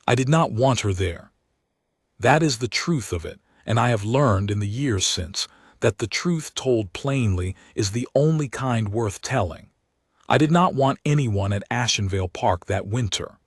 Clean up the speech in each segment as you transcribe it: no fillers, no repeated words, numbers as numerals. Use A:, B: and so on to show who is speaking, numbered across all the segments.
A: I did not want her there. That is the truth of it, and I have learned in the years since that the truth told plainly is the only kind worth telling. I did not want anyone at Ashenveil Park that winter.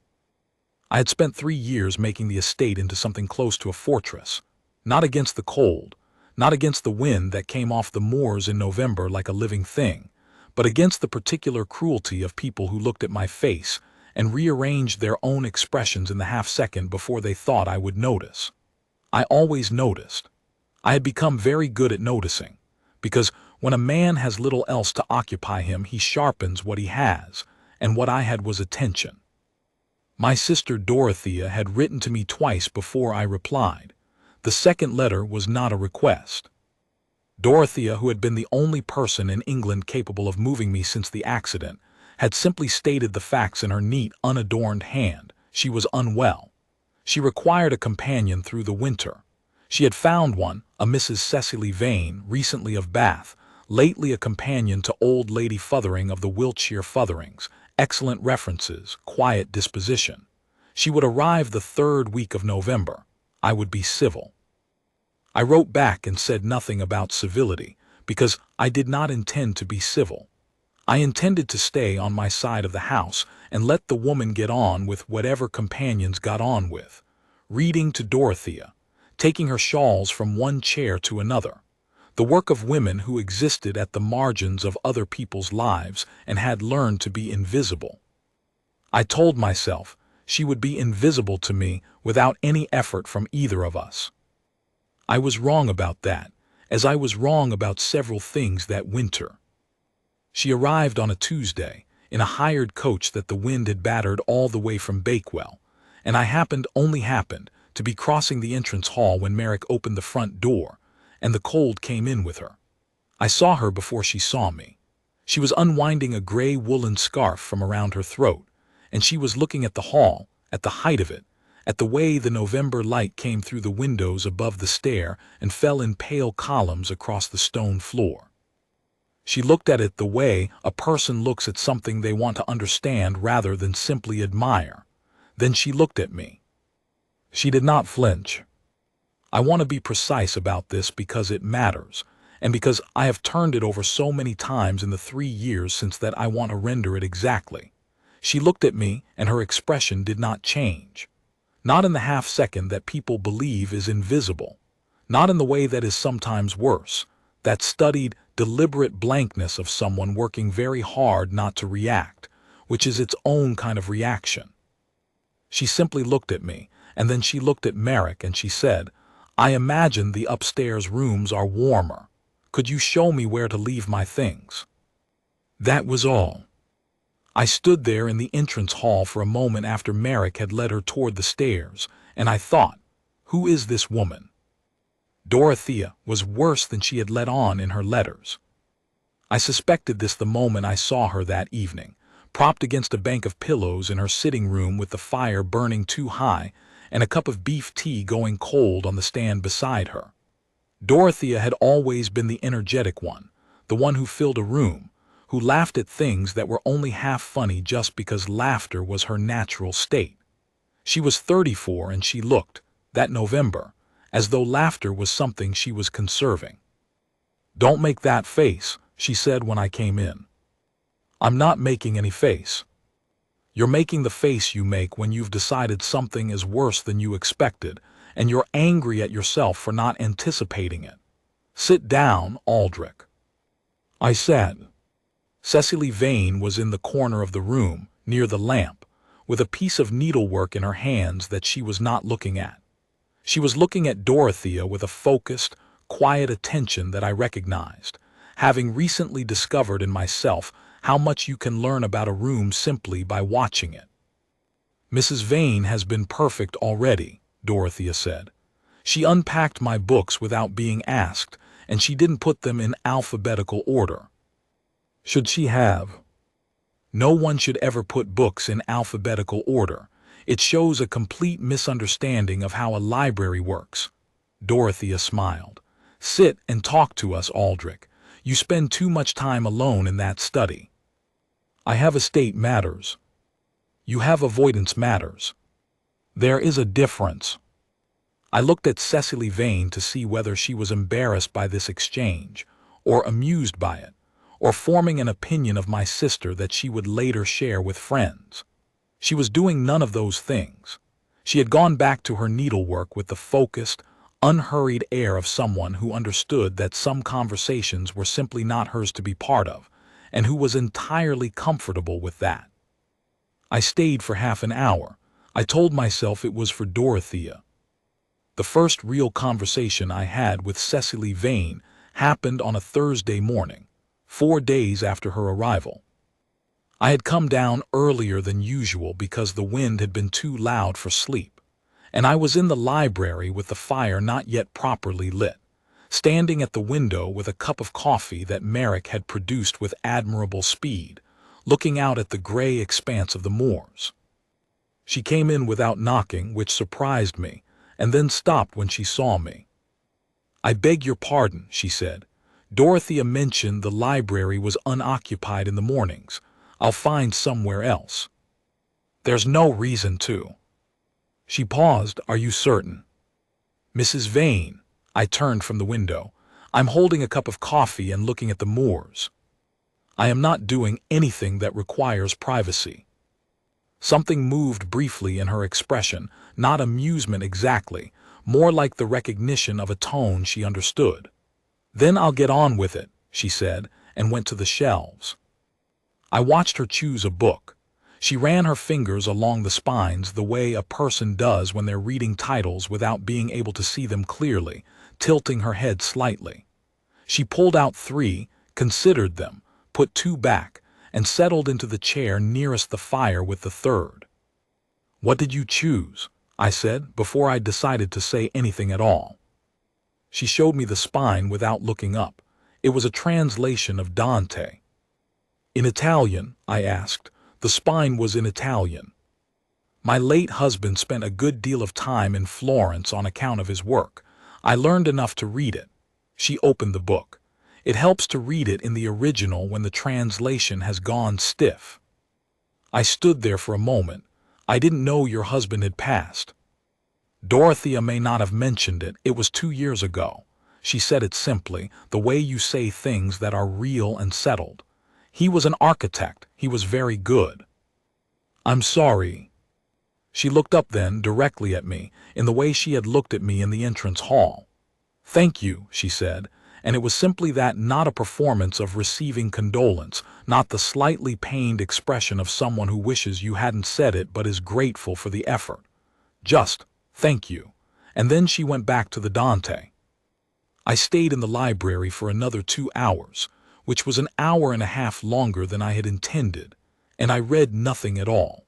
A: I had spent 3 years making the estate into something close to a fortress, not against the cold, not against the wind that came off the moors in November like a living thing, but against the particular cruelty of people who looked at my face and rearranged their own expressions in the half-second before they thought I would notice. I always noticed. I had become very good at noticing, because when a man has little else to occupy him, he sharpens what he has, and what I had was attention. My sister Dorothea had written to me twice before I replied. The second letter was not a request. Dorothea, who had been the only person in England capable of moving me since the accident, had simply stated the facts in her neat, unadorned hand. She was unwell. She required a companion through the winter. She had found one, a Mrs. Cecily Vane, recently of Bath, lately a companion to old Lady Futhering of the Wiltshire Futherings, excellent references, quiet disposition. She would arrive the 3rd week of November. I would be civil. I wrote back and said nothing about civility, because I did not intend to be civil. I intended to stay on my side of the house and let the woman get on with whatever companions got on with, reading to Dorothea, taking her shawls from one chair to another, the work of women who existed at the margins of other people's lives and had learned to be invisible. I told myself she would be invisible to me without any effort from either of us. I was wrong about that, as I was wrong about several things that winter. She arrived on a Tuesday, in a hired coach that the wind had battered all the way from Bakewell, and I only happened, to be crossing the entrance hall when Merrick opened the front door, and the cold came in with her. I saw her before she saw me. She was unwinding a gray woolen scarf from around her throat, and she was looking at the hall, at the height of it, at the way the November light came through the windows above the stair and fell in pale columns across the stone floor. She looked at it the way a person looks at something they want to understand rather than simply admire. Then she looked at me. She did not flinch. I want to be precise about this because it matters, and because I have turned it over so many times in the 3 years since that I want to render it exactly. She looked at me, and her expression did not change. Not in the half-second that people believe is invisible. Not in the way that is sometimes worse, that studied, deliberate blankness of someone working very hard not to react, which is its own kind of reaction. She simply looked at me, and then she looked at Merrick and she said, "I imagine the upstairs rooms are warmer. Could you show me where to leave my things?" That was all. I stood there in the entrance hall for a moment after Merrick had led her toward the stairs, and I thought, who is this woman? Dorothea was worse than she had let on in her letters. I suspected this the moment I saw her that evening, propped against a bank of pillows in her sitting room with the fire burning too high and a cup of beef tea going cold on the stand beside her. Dorothea had always been the energetic one, the one who filled a room, who laughed at things that were only half funny just because laughter was her natural state. She was 34 and she looked, that November, as though laughter was something she was conserving. "Don't make that face," she said when I came in. "I'm not making any face." "You're making the face you make when you've decided something is worse than you expected, and you're angry at yourself for not anticipating it. Sit down, Aldrich." I sat. Cecily Vane was in the corner of the room, near the lamp, with a piece of needlework in her hands that she was not looking at. She was looking at Dorothea with a focused, quiet attention that I recognized, having recently discovered in myself how much you can learn about a room simply by watching it. "Mrs. Vane has been perfect already," Dorothea said. "She unpacked my books without being asked, and she didn't put them in alphabetical order. Should she have? No one should ever put books in alphabetical order. It shows a complete misunderstanding of how a library works." Dorothea smiled. "Sit and talk to us, Aldrich. You spend too much time alone in that study." "I have estate matters." "You have avoidance matters." There is a difference. I looked at Cecily Vane to see whether she was embarrassed by this exchange, or amused by it, or forming an opinion of my sister that she would later share with friends. She was doing none of those things. She had gone back to her needlework with the focused, unhurried air of someone who understood that some conversations were simply not hers to be part of, and who was entirely comfortable with that. I stayed for half an hour. I told myself it was for Dorothea. The first real conversation I had with Cecily Vane happened on a Thursday morning, 4 days after her arrival. I had come down earlier than usual because the wind had been too loud for sleep, and I was in the library with the fire not yet properly lit, standing at the window with a cup of coffee that Merrick had produced with admirable speed, looking out at the gray expanse of the moors. She came in without knocking, which surprised me, and then stopped when she saw me. "I beg your pardon," she said. "Dorothea mentioned the library was unoccupied in the mornings. I'll find somewhere else." "There's no reason to." She paused. "Are you certain?" "Mrs. Vane." I turned from the window. "I'm holding a cup of coffee and looking at the moors. I am not doing anything that requires privacy." Something moved briefly in her expression, not amusement exactly, more like the recognition of a tone she understood. "Then I'll get on with it," she said, and went to the shelves. I watched her choose a book. She ran her fingers along the spines the way a person does when they're reading titles without being able to see them clearly, tilting her head slightly. She pulled out 3, considered them, put 2 back, and settled into the chair nearest the fire with the 3rd. "What did you choose?" I said, before I decided to say anything at all. She showed me the spine without looking up. It was a translation of Dante. "In Italian?" I asked. The spine was in Italian. My late husband spent a good deal of time in Florence on account of his work. I learned enough to read it. She opened the book. It helps to read it in the original when the translation has gone stiff. I stood there for a moment. "I didn't know your husband had passed." "Dorothea may not have mentioned it. It was 2 years ago." She said it simply, the way you say things that are real and settled. "He was an architect. He was very good." "I'm sorry." She looked up then, directly at me, in the way she had looked at me in the entrance hall. "Thank you," she said, and it was simply that, not a performance of receiving condolence, not the slightly pained expression of someone who wishes you hadn't said it but is grateful for the effort. Just, "Thank you." And then she went back to the Dante. I stayed in the library for another 2 hours, which was an hour and a half longer than I had intended, and I read nothing at all.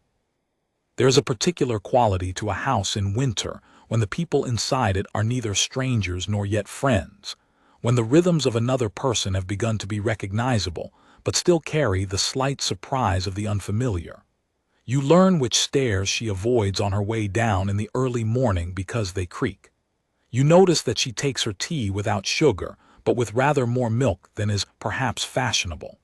A: There is a particular quality to a house in winter when the people inside it are neither strangers nor yet friends, when the rhythms of another person have begun to be recognizable, but still carry the slight surprise of the unfamiliar. You learn which stairs she avoids on her way down in the early morning because they creak. You notice that she takes her tea without sugar, but with rather more milk than is perhaps fashionable.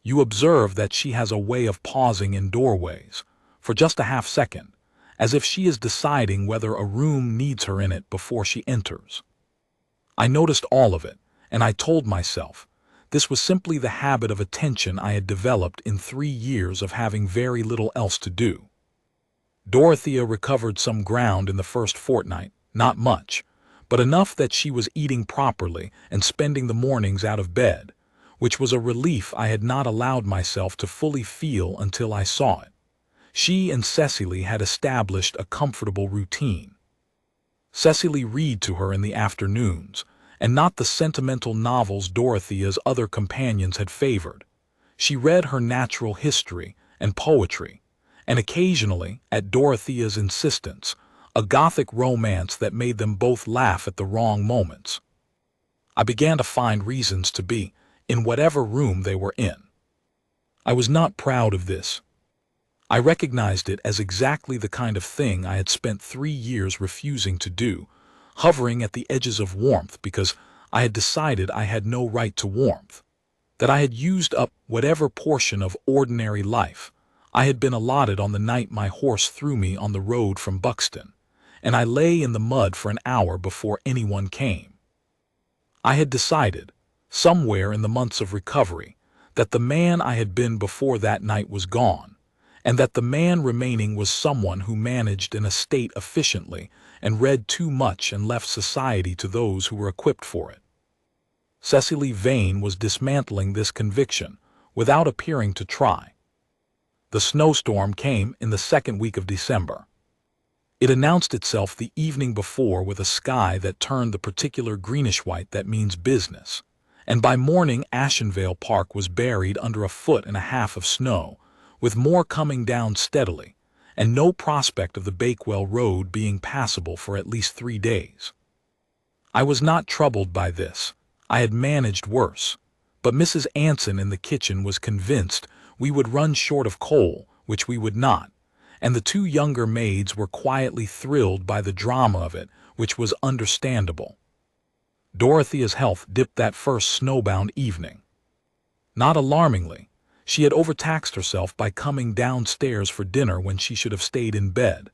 A: You observe that she has a way of pausing in doorways, for just a half-second, as if she is deciding whether a room needs her in it before she enters. I noticed all of it, and I told myself, this was simply the habit of attention I had developed in 3 years of having very little else to do. Dorothea recovered some ground in the first fortnight, not much, but enough that she was eating properly and spending the mornings out of bed, which was a relief I had not allowed myself to fully feel until I saw it. She and Cecily had established a comfortable routine. Cecily read to her in the afternoons, and not the sentimental novels Dorothea's other companions had favored. She read her natural history and poetry, and occasionally, at Dorothea's insistence, a Gothic romance that made them both laugh at the wrong moments. I began to find reasons to be in whatever room they were in. I was not proud of this. I recognized it as exactly the kind of thing I had spent 3 years refusing to do, hovering at the edges of warmth because I had decided I had no right to warmth, that I had used up whatever portion of ordinary life I had been allotted on the night my horse threw me on the road from Buxton, and I lay in the mud for an hour before anyone came. I had decided, somewhere in the months of recovery, that the man I had been before that night was gone, and that the man remaining was someone who managed an estate efficiently and read too much and left society to those who were equipped for it. Cecily Vane was dismantling this conviction without appearing to try. The snowstorm came in the second week of December. It announced itself the evening before with a sky that turned the particular greenish-white that means business, and by morning Ashenveil Park was buried under 1.5 feet of snow, with more coming down steadily, and no prospect of the Bakewell Road being passable for at least 3 days. I was not troubled by this. I had managed worse, but Mrs. Anson in the kitchen was convinced we would run short of coal, which we would not, and the 2 younger maids were quietly thrilled by the drama of it, which was understandable. Dorothea's health dipped that first snowbound evening. Not alarmingly, she had overtaxed herself by coming downstairs for dinner when she should have stayed in bed,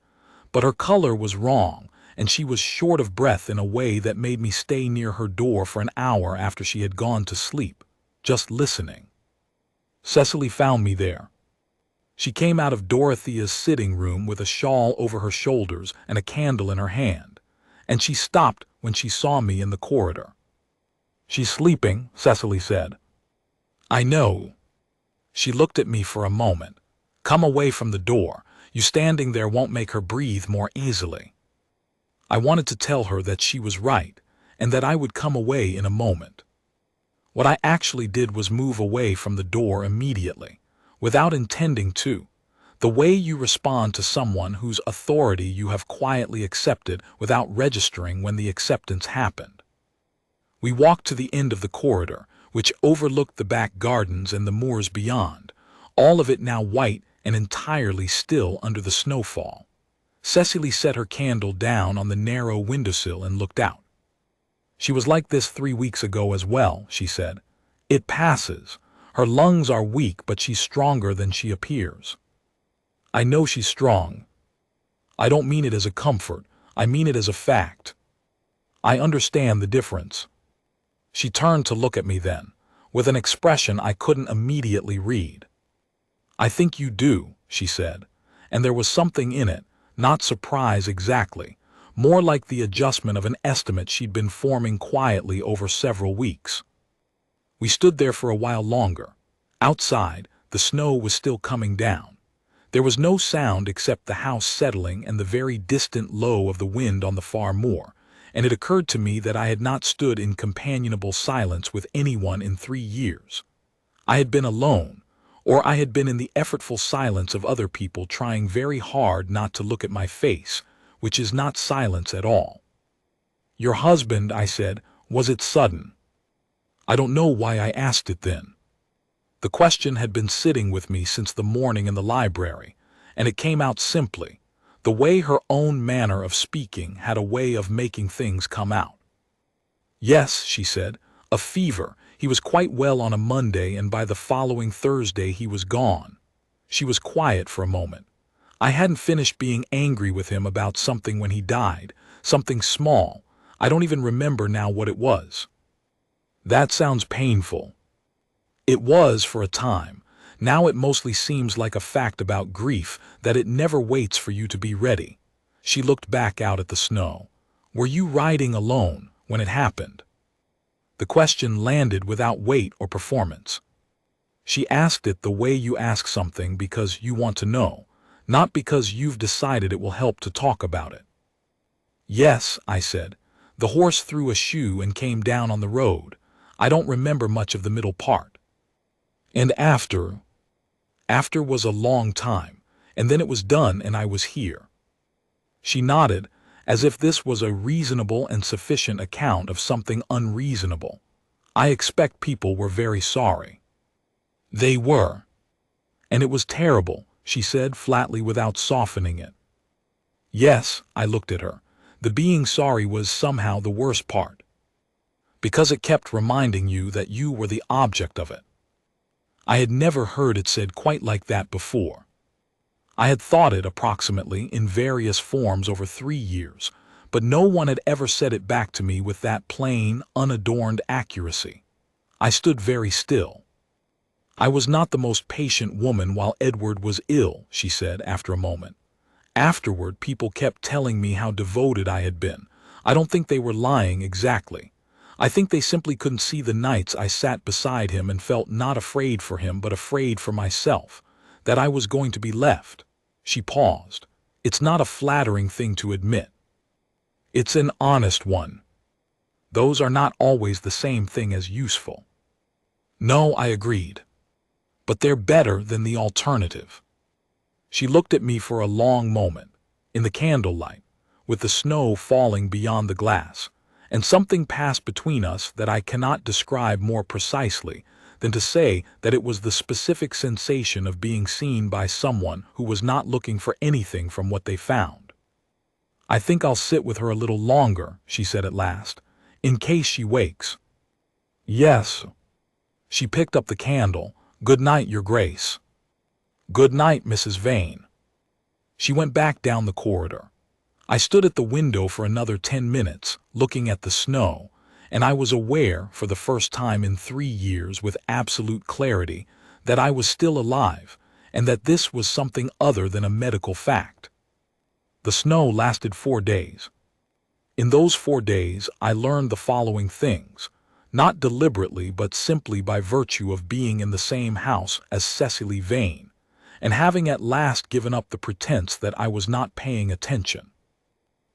A: but her color was wrong, and she was short of breath in a way that made me stay near her door for an hour after she had gone to sleep, just listening. Cecily found me there. She came out of Dorothea's sitting room with a shawl over her shoulders and a candle in her hand, and she stopped when she saw me in the corridor. "She's sleeping," Cecily said. "I know." She looked at me for a moment. "Come away from the door. You standing there won't make her breathe more easily." I wanted to tell her that she was right, and that I would come away in a moment. What I actually did was move away from the door immediately, without intending to, the way you respond to someone whose authority you have quietly accepted without registering when the acceptance happened. We walked to the end of the corridor, which overlooked the back gardens and the moors beyond, all of it now white and entirely still under the snowfall. Cecily set her candle down on the narrow windowsill and looked out. "She was like this 3 weeks ago as well," she said. "It passes. Her lungs are weak, but she's stronger than she appears." "I know she's strong. I don't mean it as a comfort. I mean it as a fact. I understand the difference." She turned to look at me then, with an expression I couldn't immediately read. "I think you do," she said, and there was something in it, not surprise exactly, more like the adjustment of an estimate she'd been forming quietly over several weeks. We stood there for a while longer. Outside, the snow was still coming down. There was no sound except the house settling and the very distant low of the wind on the far moor, and it occurred to me that I had not stood in companionable silence with anyone in 3 years. I had been alone, or I had been in the effortful silence of other people trying very hard not to look at my face, which is not silence at all. "Your husband," I said, "was it sudden?" I don't know why I asked it then. The question had been sitting with me since the morning in the library, and it came out simply, the way her own manner of speaking had a way of making things come out. "Yes," she said, "a fever. He was quite well on a Monday, and by the following Thursday he was gone." She was quiet for a moment. I hadn't finished being angry with him about something when he died, something small. I don't even remember now what it was. "That sounds painful." It was for a time. Now it mostly seems like a fact about grief, that it never waits for you to be ready. She looked back out at the snow. "Were you riding alone when it happened?" The question landed without weight or performance. She asked it the way you ask something because you want to know, not because you've decided it will help to talk about it. "Yes," I said. "The horse threw a shoe and came down on the road. I don't remember much of the middle part." "And after?" "After was a long time, and then it was done and I was here." She nodded, as if this was a reasonable and sufficient account of something unreasonable. "I expect people were very sorry." "They were." "And it was terrible," she said flatly without softening it. "Yes," I looked at her. "The being sorry was somehow the worst part. Because it kept reminding you that you were the object of it." I had never heard it said quite like that before. I had thought it approximately in various forms over 3 years, but no one had ever said it back to me with that plain, unadorned accuracy. I stood very still. I was not the most patient woman while Edward was ill, she said after a moment. Afterward, people kept telling me how devoted I had been. I don't think they were lying exactly. I think they simply couldn't see the nights I sat beside him and felt not afraid for him but afraid for myself, that I was going to be left. She paused. It's not a flattering thing to admit. It's an honest one. Those are not always the same thing as useful. No, I agreed. But they're better than the alternative. She looked at me for a long moment, in the candlelight, with the snow falling beyond the glass, and something passed between us that I cannot describe more precisely than to say that it was the specific sensation of being seen by someone who was not looking for anything from what they found. I think I'll sit with her a little longer, she said at last, in case she wakes. Yes. She picked up the candle. Good night, Your Grace. Good night, Mrs. Vane. She went back down the corridor. I stood at the window for another 10 minutes, looking at the snow, and I was aware, for the first time in 3 years with absolute clarity, that I was still alive, and that this was something other than a medical fact. The snow lasted 4 days. In those 4 days, I learned the following things, not deliberately but simply by virtue of being in the same house as Cecily Vane, and having at last given up the pretense that I was not paying attention.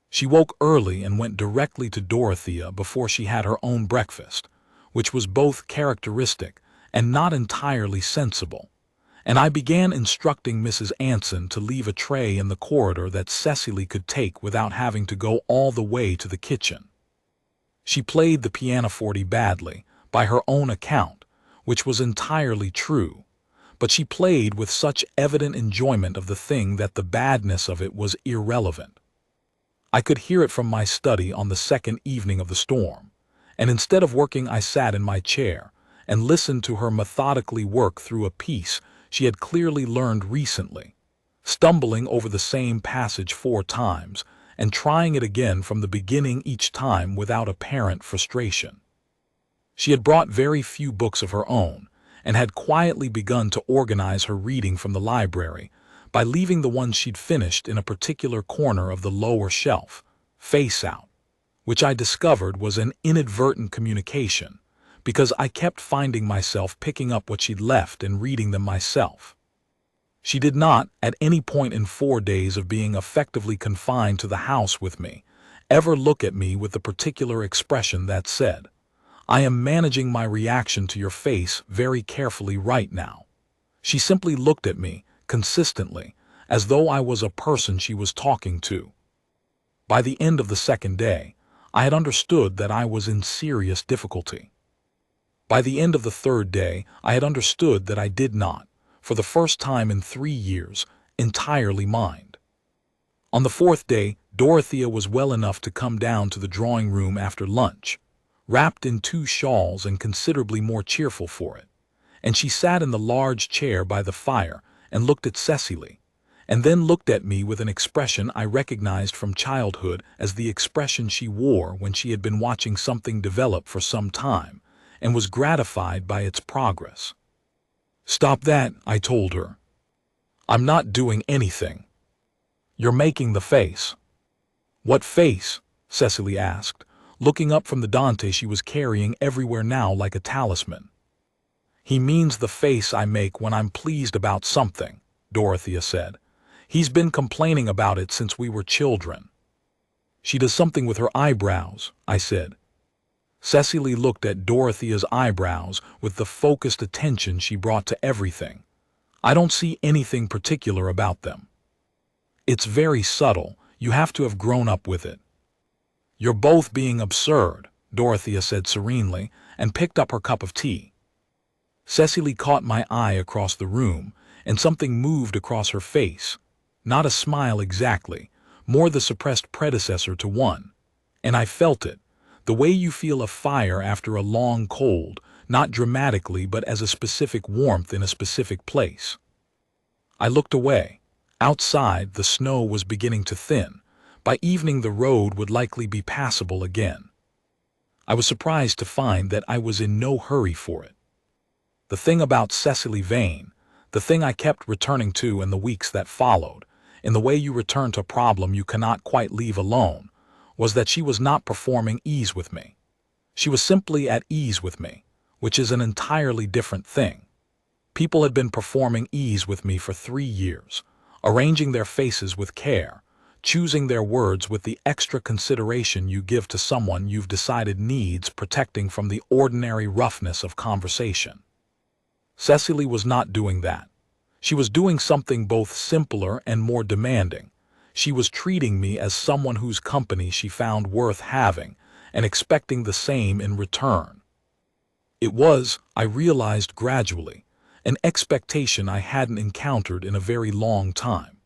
A: She woke early and went directly to Dorothea before she had her own breakfast, which was both characteristic and not entirely sensible, and I began instructing Mrs. Anson to leave a tray in the corridor that Cecily could take without having to go all the way to the kitchen. She played the pianoforte badly, by her own account, which was entirely true, but she played with such evident enjoyment of the thing that the badness of it was irrelevant. I could hear it from my study on the second evening of the storm, and instead of working I sat in my chair and listened to her methodically work through a piece she had clearly learned recently, stumbling over the same passage 4 times and trying it again from the beginning each time without apparent frustration. She had brought very few books of her own, and had quietly begun to organize her reading from the library by leaving the ones she'd finished in a particular corner of the lower shelf, face out, which I discovered was an inadvertent communication, because I kept finding myself picking up what she'd left and reading them myself. She did not, at any point in 4 days of being effectively confined to the house with me, ever look at me with the particular expression that said, "I am managing my reaction to your face very carefully right now." She simply looked at me, consistently, as though I was a person she was talking to. By the end of the second day, I had understood that I was in serious difficulty. By the end of the third day, I had understood that I did not, for the first time in 3 years, entirely mind. On the 4th day, Dorothea was well enough to come down to the drawing room after lunch, wrapped in 2 shawls and considerably more cheerful for it, and she sat in the large chair by the fire and looked at Cecily, and then looked at me with an expression I recognized from childhood as the expression she wore when she had been watching something develop for some time and was gratified by its progress. "Stop that," I told her. "I'm not doing anything. You're making the face." "What face?" Cecily asked, looking up from the Dante she was carrying everywhere now like a talisman. "He means the face I make when I'm pleased about something," Dorothea said. "He's been complaining about it since we were children." "She does something with her eyebrows," I said. Cecily looked at Dorothea's eyebrows with the focused attention she brought to everything. "I don't see anything particular about them." "It's very subtle. You have to have grown up with it." "You're both being absurd," Dorothea said serenely, and picked up her cup of tea. Cecily caught my eye across the room, and something moved across her face. Not a smile exactly, more the suppressed predecessor to one. And I felt it, the way you feel a fire after a long cold, not dramatically but as a specific warmth in a specific place. I looked away, Outside, the snow was beginning to thin. By evening, the road would likely be passable again. I was surprised to find that I was in no hurry for it. The thing about Cecily Vane, the thing I kept returning to in the weeks that followed, in the way you return to a problem you cannot quite leave alone, was that she was not performing ease with me. She was simply at ease with me, which is an entirely different thing. People had been performing ease with me for 3 years, arranging their faces with care, choosing their words with the extra consideration you give to someone you've decided needs protecting from the ordinary roughness of conversation. Cecily was not doing that. She was doing something both simpler and more demanding. She was treating me as someone whose company she found worth having and expecting the same in return. It was, I realized gradually, an expectation I hadn't encountered in a very long time.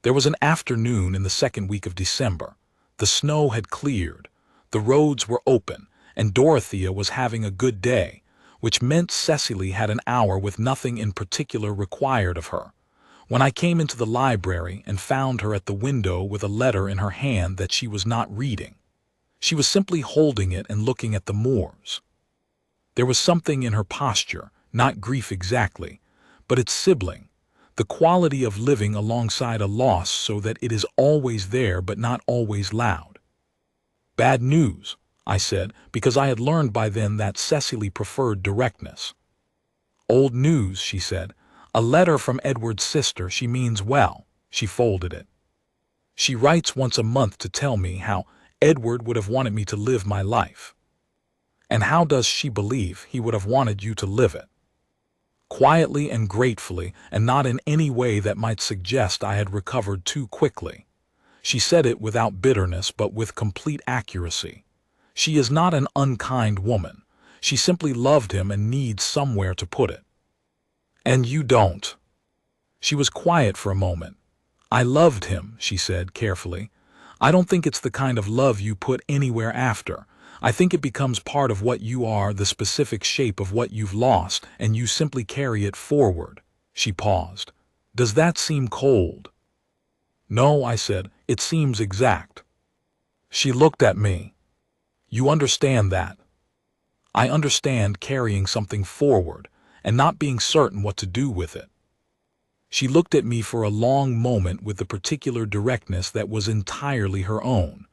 A: There was an afternoon in the second week of December. The snow had cleared, the roads were open, and Dorothea was having a good day, which meant Cecily had an hour with nothing in particular required of her. When I came into the library and found her at the window with a letter in her hand that she was not reading, she was simply holding it and looking at the moors. There was something in her posture, not grief exactly, but its sibling, the quality of living alongside a loss so that it is always there but not always loud. "Bad news," I said, because I had learned by then that Cecily preferred directness. "Old news," she said. "A letter from Edward's sister. She means well." She folded it. "She writes once a month to tell me how Edward would have wanted me to live my life." "And how does she believe he would have wanted you to live it?" Quietly and gratefully, and not in any way that might suggest I had recovered too quickly. She said it without bitterness but with complete accuracy. She is not an unkind woman. She simply loved him and needs somewhere to put it. "And you don't." She was quiet for a moment. "I loved him," she said carefully. "I don't think it's the kind of love you put anywhere after. I think it becomes part of what you are, the specific shape of what you've lost, and you simply carry it forward." She paused. "Does that seem cold?" "No," I said. "It seems exact." She looked at me. "You understand that?" "I understand carrying something forward and not being certain what to do with it." She looked at me for a long moment with the particular directness that was entirely her own.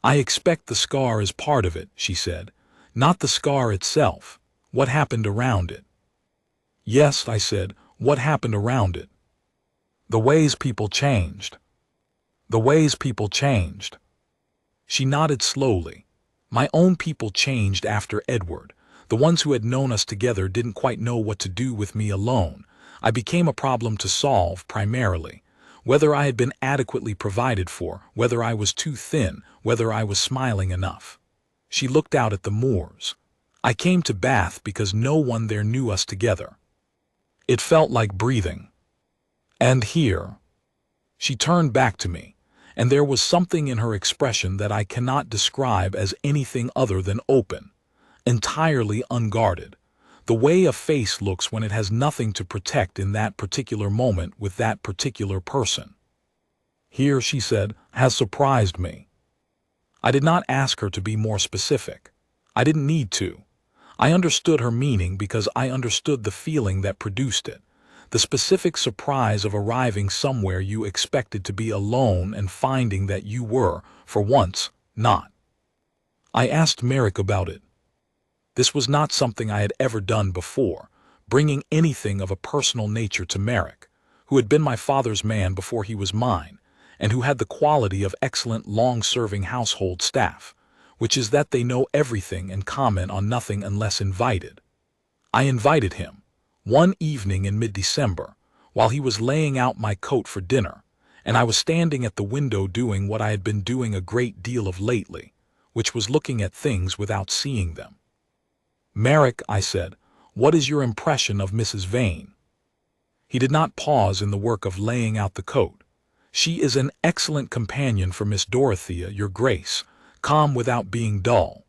A: "I expect the scar is part of it," she said. "Not the scar itself. What happened around it?" "Yes," I said. "What happened around it?" "The ways people changed." "The ways people changed." She nodded slowly. "My own people changed after Edward. The ones who had known us together didn't quite know what to do with me alone. I became a problem to solve, primarily. Whether I had been adequately provided for, whether I was too thin, whether I was smiling enough." She looked out at the moors. "I came to Bath because no one there knew us together. It felt like breathing. And here." She turned back to me, and there was something in her expression that I cannot describe as anything other than open, entirely unguarded. The way a face looks when it has nothing to protect in that particular moment with that particular person. "Here," she said, "has surprised me." I did not ask her to be more specific. I didn't need to. I understood her meaning because I understood the feeling that produced it. The specific surprise of arriving somewhere you expected to be alone and finding that you were, for once, not. I asked Merrick about it. This was not something I had ever done before, bringing anything of a personal nature to Merrick, who had been my father's man before he was mine, and who had the quality of excellent long-serving household staff, which is that they know everything and comment on nothing unless invited. I invited him, one evening in mid-December, while he was laying out my coat for dinner, and I was standing at the window doing what I had been doing a great deal of lately, which was looking at things without seeing them. "Merrick," I said, "what is your impression of Mrs. Vane?" He did not pause in the work of laying out the coat. "She is an excellent companion for Miss Dorothea, your Grace, calm without being dull.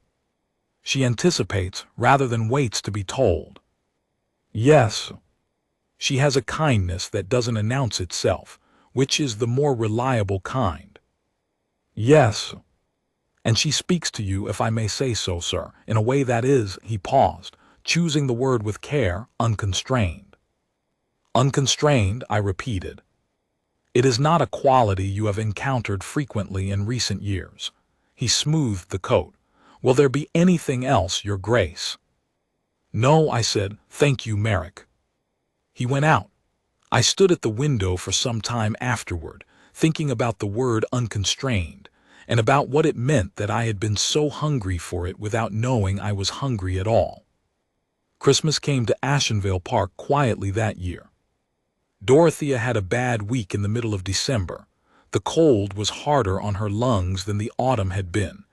A: She anticipates rather than waits to be told. Yes. She has a kindness that doesn't announce itself, Which is the more reliable kind? Yes. And she speaks to you, if I may say so, sir, in a way that is, he paused, choosing the word with care, unconstrained. Unconstrained, I repeated. It is not a quality you have encountered frequently in recent years. He smoothed the coat. Will there be anything else, Your Grace? No, I said, thank you, Merrick. He went out. I stood at the window for some time afterward, thinking about the word unconstrained, and about what it meant that I had been so hungry for it without knowing I was hungry at all. Christmas came to Ashenveil Park quietly that year. Dorothea had a bad week in the middle of December. The cold was harder on her lungs than the autumn had been,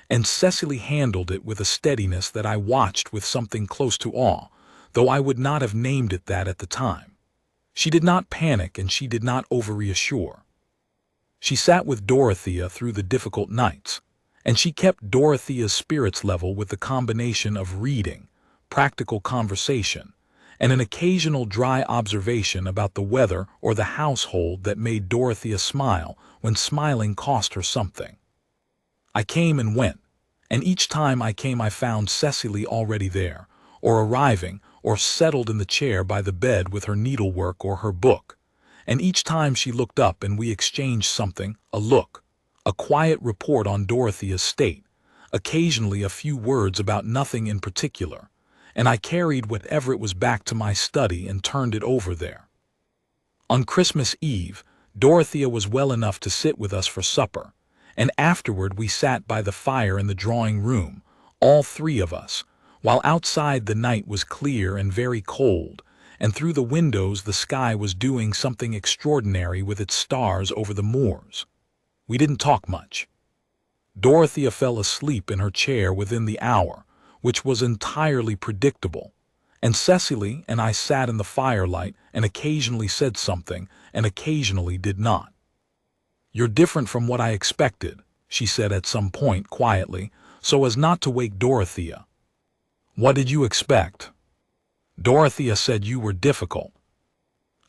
A: and Cecily handled it with a steadiness that I watched with something close to awe, though I would not have named it that at the time. She did not panic and she did not over-reassure. She sat with Dorothea through the difficult nights, and she kept Dorothea's spirits level with the combination of reading, practical conversation, and an occasional dry observation about the weather or the household that made Dorothea smile when smiling cost her something. I came and went, and each time I came I found Cecily already there, or arriving, or settled in the chair by the bed with her needlework or her book, and each time she looked up and we exchanged something, a look, a quiet report on Dorothea's state, occasionally a few words about nothing in particular, and I carried whatever it was back to my study and turned it over there. On Christmas Eve, Dorothea was well enough to sit with us for supper, and afterward we sat by the fire in the drawing room, all three of us, while outside the night was clear and very cold, and through the windows the sky was doing something extraordinary with its stars over the moors. We didn't talk much. Dorothea fell asleep in her chair within the hour, which was entirely predictable, and Cecily and I sat in the firelight and occasionally said something and occasionally did not. You're different from what I expected, she said at some point quietly, so as not to wake Dorothea. What did you expect? Dorothea said you were difficult.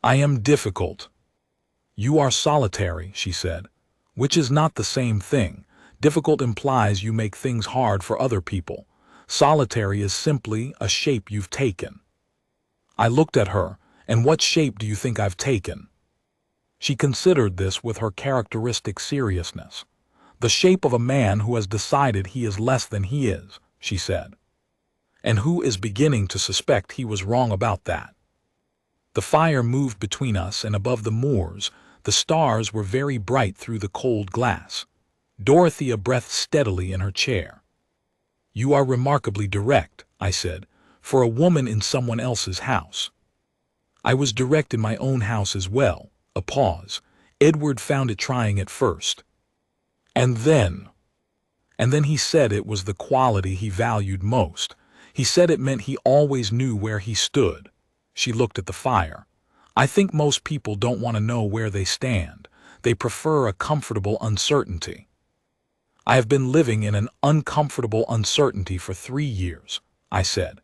A: I am difficult. You are solitary, she said, which is not the same thing. Difficult implies you make things hard for other people. Solitary is simply a shape you've taken. I looked at her, and what shape do you think I've taken? She considered this with her characteristic seriousness. The shape of a man who has decided he is less than he is, she said, and who is beginning to suspect he was wrong about that. The fire moved between us, and above the moors, the stars were very bright through the cold glass. Dorothea breathed steadily in her chair. You are remarkably direct, I said, for a woman in someone else's house. I was direct in my own house as well. A pause. Edward found it trying at first. And then he said it was the quality he valued most. He said it meant he always knew where he stood. She looked at the fire. I think most people don't want to know where they stand. They prefer a comfortable uncertainty. I have been living in an uncomfortable uncertainty for 3 years, I said.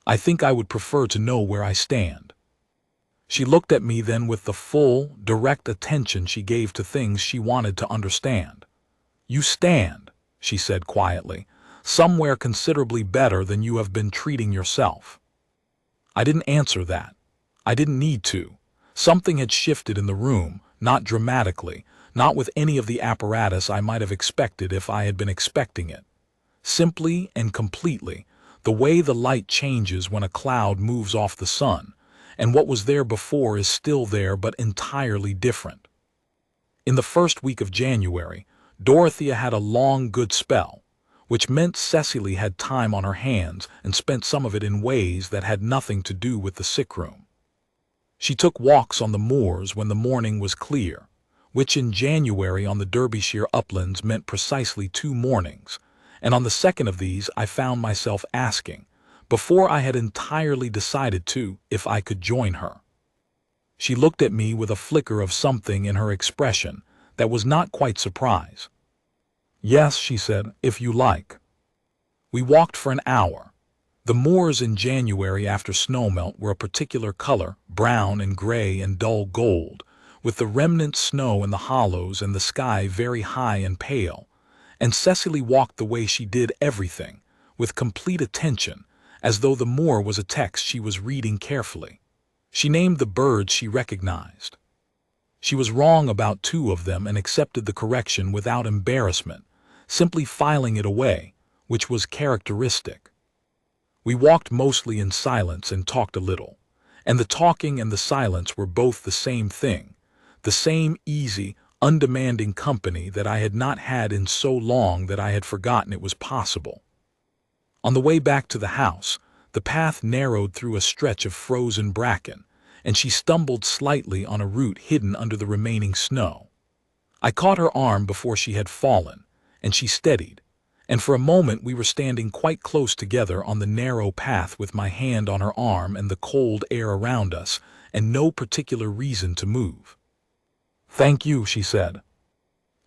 A: I think I would prefer to know where I stand. She looked at me then with the full, direct attention she gave to things she wanted to understand. You stand, she said quietly, somewhere considerably better than you have been treating yourself. I didn't answer that. I didn't need to. Something had shifted in the room, not dramatically, not with any of the apparatus I might have expected if I had been expecting it. Simply and completely, the way the light changes when a cloud moves off the sun, and what was there before is still there but entirely different. In the first week of January, Dorothea had a long good spell, which meant Cecily had time on her hands and spent some of it in ways that had nothing to do with the sick room. She took walks on the moors when the morning was clear, which in January on the Derbyshire uplands meant precisely 2 mornings, and on the second of these I found myself asking, before I had entirely decided to, if I could join her. She looked at me with a flicker of something in her expression that was not quite surprise. Yes, she said, if you like. We walked for an hour. The moors in January after snowmelt were a particular color, brown and gray and dull gold, with the remnant snow in the hollows and the sky very high and pale, and Cecily walked the way she did everything, with complete attention, as though the moor was a text she was reading carefully. She named the birds she recognized. She was wrong about 2 of them and accepted the correction without embarrassment, simply filing it away, which was characteristic. We walked mostly in silence and talked a little, and the talking and the silence were both the same thing, the same easy, undemanding company that I had not had in so long that I had forgotten it was possible. On the way back to the house, the path narrowed through a stretch of frozen bracken, and she stumbled slightly on a root hidden under the remaining snow. I caught her arm before she had fallen, and she steadied, and for a moment we were standing quite close together on the narrow path with my hand on her arm and the cold air around us, and no particular reason to move. "Thank you," she said.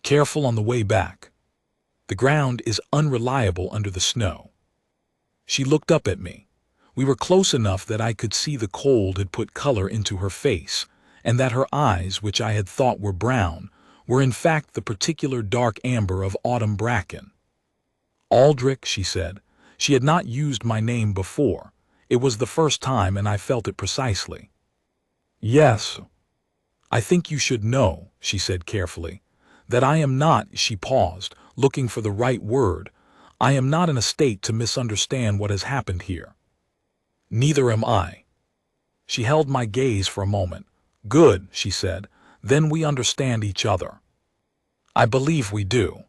A: "Careful on the way back. The ground is unreliable under the snow." She looked up at me. We were close enough that I could see the cold had put color into her face, and that her eyes, which I had thought were brown, were in fact the particular dark amber of autumn bracken. "Aldrich," she said. She had not used my name before. It was the first time, and I felt it precisely. "Yes. I think you should know," she said carefully, "that I am not," she paused, looking for the right word, "I am not in a state to misunderstand what has happened here." "Neither am I." She held my gaze for a moment. "Good," she said, "then we understand each other." "I believe we do."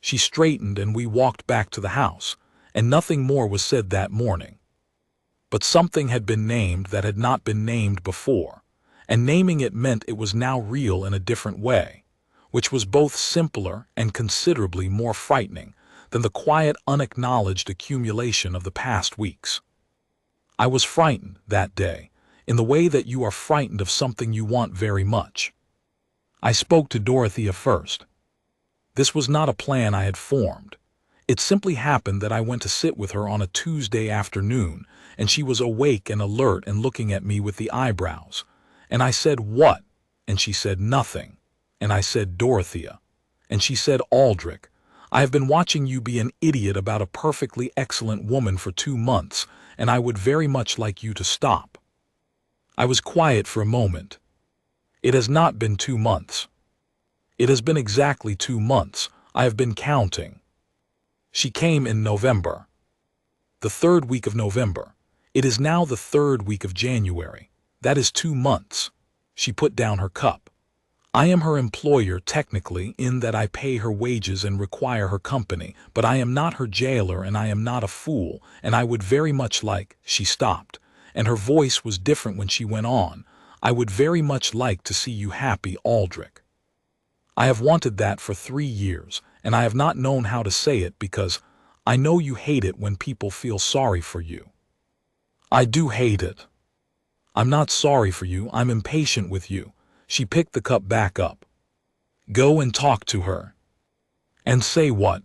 A: She straightened and we walked back to the house, and nothing more was said that morning. But something had been named that had not been named before, and naming it meant it was now real in a different way, which was both simpler and considerably more frightening than the quiet, unacknowledged accumulation of the past weeks. I was frightened that day, in the way that you are frightened of something you want very much. I spoke to Dorothea first. This was not a plan I had formed. It simply happened that I went to sit with her on a Tuesday afternoon, and she was awake and alert and looking at me with the eyebrows. And I said, "What?" And she said, "Nothing." And I said, "Dorothea." And she said, "Aldrich, I have been watching you be an idiot about a perfectly excellent woman for 2 months, and I would very much like you to stop." I was quiet for a moment. "It has not been 2 months." "It has been exactly 2 months. I have been counting." She came in November. The 3rd week of November. It is now the 3rd week of January. That is 2 months. She put down her cup. "I am her employer technically, in that I pay her wages and require her company, but I am not her jailer, and I am not a fool, and I would very much like—" She stopped, and her voice was different when she went on, "I would very much like to see you happy, Aldrich. I have wanted that for 3 years, and I have not known how to say it because I know you hate it when people feel sorry for you." "I do hate it." "I'm not sorry for you, I'm impatient with you." She picked the cup back up. "Go and talk to her." "And say what?"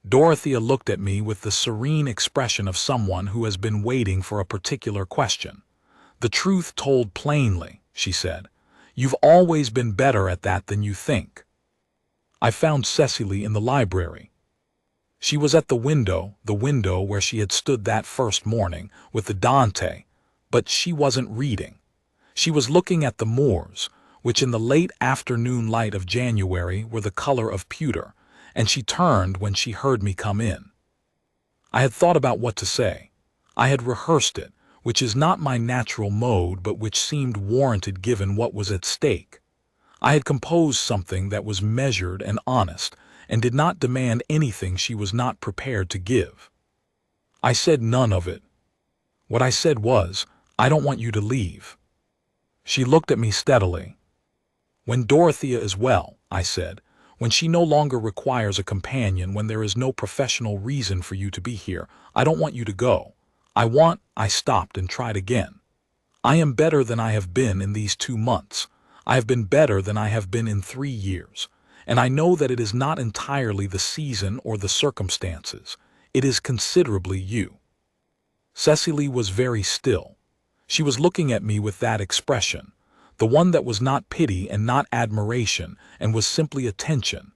A: Dorothea looked at me with the serene expression of someone who has been waiting for a particular question. "The truth told plainly," she said. "You've always been better at that than you think." I found Cecily in the library. She was at the window where she had stood that first morning, with the Dante, but she wasn't reading. She was looking at the moors, which in the late afternoon light of January were the color of pewter, and she turned when she heard me come in. I had thought about what to say. I had rehearsed it, which is not my natural mode but which seemed warranted given what was at stake. I had composed something that was measured and honest, and did not demand anything she was not prepared to give. I said none of it. What I said was, "I don't want you to leave." She looked at me steadily. "When Dorothea is well," I said, "when she no longer requires a companion, when there is no professional reason for you to be here, I don't want you to go. I stopped and tried again. "I am better than I have been in these 2 months. I have been better than I have been in 3 years. And I know that it is not entirely the season or the circumstances. It is considerably you." Cecily was very still. She was looking at me with that expression, the one that was not pity and not admiration and was simply attention,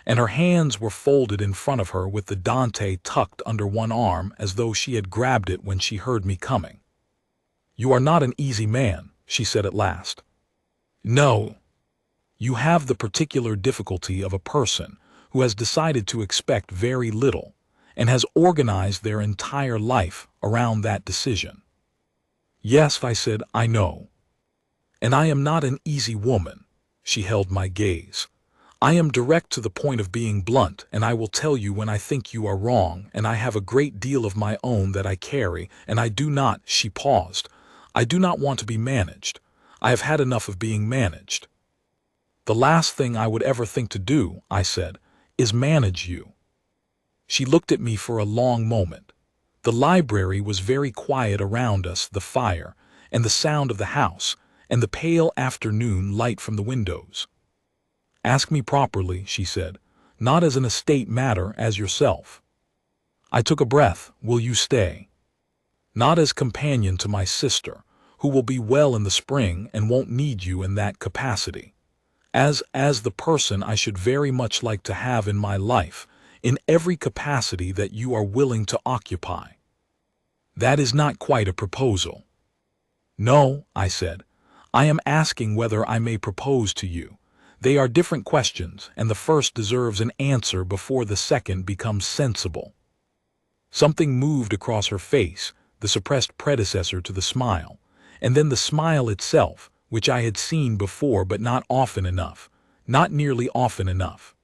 A: and her hands were folded in front of her with the Dante tucked under one arm as though she had grabbed it when she heard me coming. "You are not an easy man," she said at last. "No. You have the particular difficulty of a person who has decided to expect very little and has organized their entire life around that decision." "Yes," I said, "I know. And I am not an easy woman." She held my gaze. "I am direct to the point of being blunt, and I will tell you when I think you are wrong, and I have a great deal of my own that I carry, and I do not," she paused, "I do not want to be managed. I have had enough of being managed." "The last thing I would ever think to do," I said, "is manage you." She looked at me for a long moment. The library was very quiet around us, the fire, and the sound of the house, and the pale afternoon light from the windows. "Ask me properly," she said, "not as an estate matter, as yourself." I took a breath. "Will you stay?" "Not as companion to my sister, who will be well in the spring and won't need you in that capacity. As the person I should very much like to have in my life, in every capacity that you are willing to occupy." "That is not quite a proposal." "No," I said. "I am asking whether I may propose to you. They are different questions, and the first deserves an answer before the second becomes sensible." Something moved across her face, the suppressed predecessor to the smile, and then the smile itself, which I had seen before but not often enough, not nearly often enough.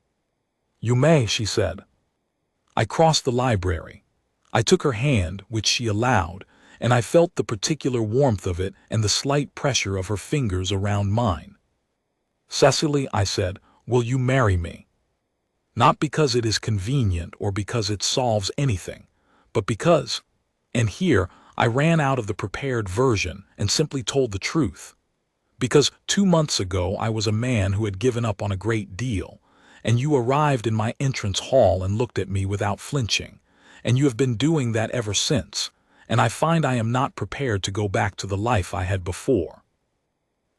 A: "You may," she said. I crossed the library. I took her hand, which she allowed, and I felt the particular warmth of it and the slight pressure of her fingers around mine. "Cecily," I said, "will you marry me? Not because it is convenient or because it solves anything, but because—" and here I ran out of the prepared version and simply told the truth. "Because 2 months ago I was a man who had given up on a great deal, and you arrived in my entrance hall and looked at me without flinching, and you have been doing that ever since, and I find I am not prepared to go back to the life I had before."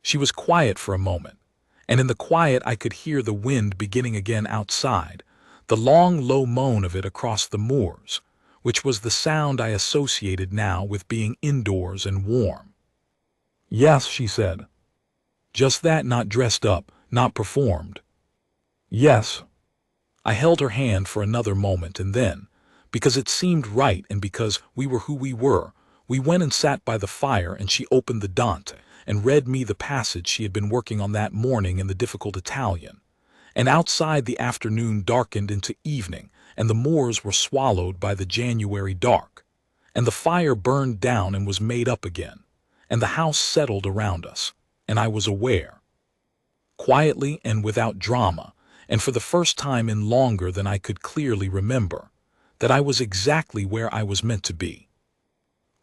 A: She was quiet for a moment, and in the quiet I could hear the wind beginning again outside, the long low moan of it across the moors, which was the sound I associated now with being indoors and warm. "Yes," she said. "Just that, not dressed up, not performed." "Yes." I held her hand for another moment, and then, because it seemed right and because we were who we were, we went and sat by the fire, and she opened the Dante and read me the passage she had been working on that morning in the difficult Italian. And outside the afternoon darkened into evening, and the moors were swallowed by the January dark, and the fire burned down and was made up again, and the house settled around us, and I was aware, quietly and without drama, and for the first time in longer than I could clearly remember, that I was exactly where I was meant to be.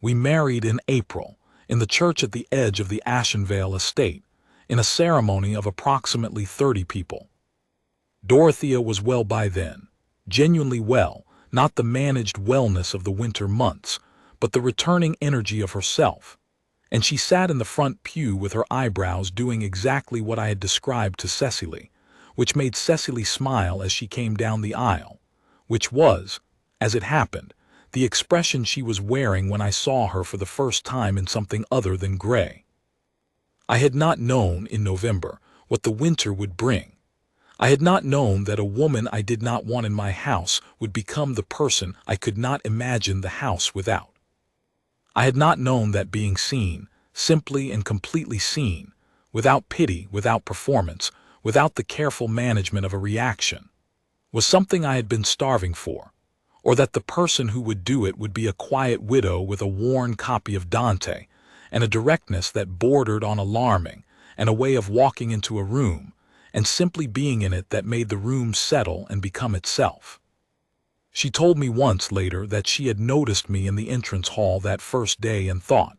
A: We married in April, in the church at the edge of the Ashenveil estate, in a ceremony of approximately 30 people. Dorothea was well by then, genuinely well, not the managed wellness of the winter months, but the returning energy of herself, and she sat in the front pew with her eyebrows doing exactly what I had described to Cecily, which made Cecily smile as she came down the aisle, which was, as it happened, the expression she was wearing when I saw her for the first time in something other than gray. I had not known, in November, what the winter would bring. I had not known that a woman I did not want in my house would become the person I could not imagine the house without. I had not known that being seen, simply and completely seen, without pity, without performance, without the careful management of a reaction, was something I had been starving for, or that the person who would do it would be a quiet widow with a worn copy of Dante, and a directness that bordered on alarming, and a way of walking into a room, and simply being in it that made the room settle and become itself. She told me once later that she had noticed me in the entrance hall that first day and thought,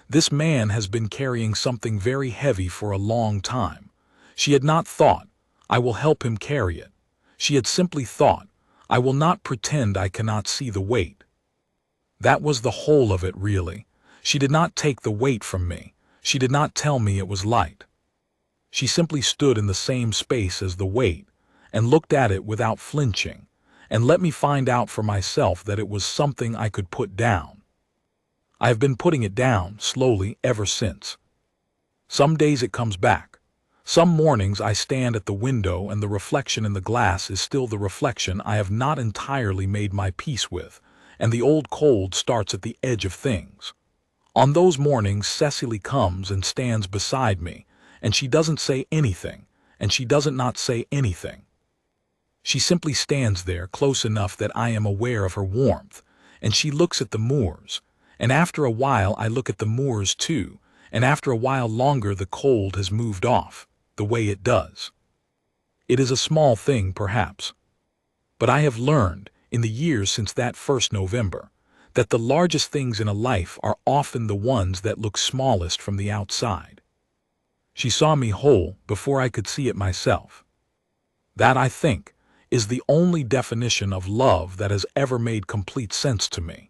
A: "This man has been carrying something very heavy for a long time." She had not thought, "I will help him carry it." She had simply thought, "I will not pretend I cannot see the weight." That was the whole of it, really. She did not take the weight from me. She did not tell me it was light. She simply stood in the same space as the weight, and looked at it without flinching, and let me find out for myself that it was something I could put down. I have been putting it down, slowly, ever since. Some days it comes back. Some mornings I stand at the window and the reflection in the glass is still the reflection I have not entirely made my peace with, and the old cold starts at the edge of things. On those mornings Cecily comes and stands beside me, and she doesn't say anything, and she doesn't not say anything. She simply stands there close enough that I am aware of her warmth, and she looks at the moors, and after a while I look at the moors too, and after a while longer the cold has moved off, the way it does. It is a small thing, perhaps. But I have learned, in the years since that first November, that the largest things in a life are often the ones that look smallest from the outside. She saw me whole before I could see it myself. That, I think, is the only definition of love that has ever made complete sense to me.